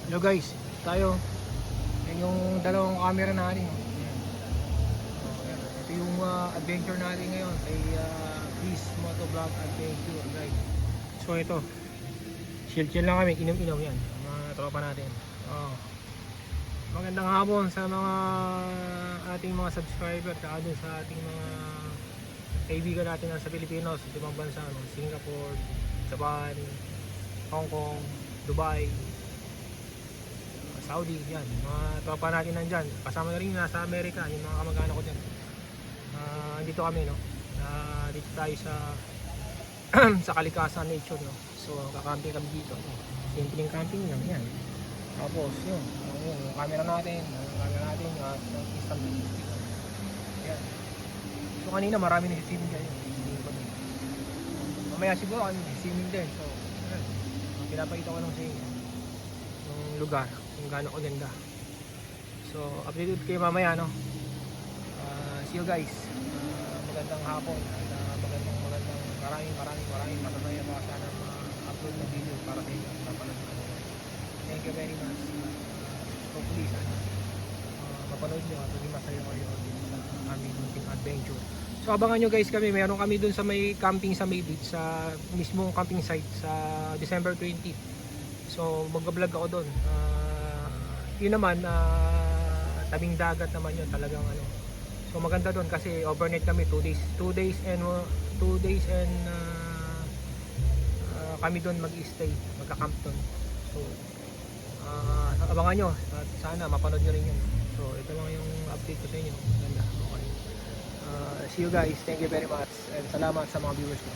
Hello guys, tayo. Yan yung dalawang camera natin. Yan. Yan. Ito yung adventure natin ngayon kay Chris Motovlog Adventure guys. So ito, chill lang kami, inom-inom yan, mga tropa natin. Magandang hapon sa mga ating mga subscriber, saka dun sa ating mga kaibigan natin sa Pilipinas, sa ibang bansa, Singapore, Japan, Hong Kong, Dubai, Saudi, yan, mga tropa natin nandyan. Kasama na rin nasa Amerika, yung mga kamag-anak ko dyan. Dito kami, no? Dito tayo sa sa Kalikasan Nature, no? So, kakamping kami dito, no? Simpleng camping lang, yan. Tapos, yun, yung camera natin, isang yan. So, kanina marami nag-swimming dyan, yun. Mamaya siguro kami swimming din. So, yan. Pinapakita ko lang sa inyo yung lugar, kung gaano kaganda. So, update kayo mamaya, no? See you guys. Magandang hapon at magandang maraming masasaya pa sana upload na video para sa inyo. Thank you very much. Hopefully sana mapanood nyo at maging masaya kayo sa aming munting adventure. So abangan nyo guys, meron kami dun sa may camping sa May Beach, sa mismong camping site sa December 20. So mag-vlog ako doon. Yun naman, tabing dagat naman yun, talagang ano. So maganda doon kasi overnight kami, 2 days and kami doon mag-stay, magka-camp doon. So abangan nyo at sana mapanood nyo rin yun. So ito lang yung update ko sa inyo. Ganda. Okay. See you guys, thank you very much and salamat sa mga viewers ko.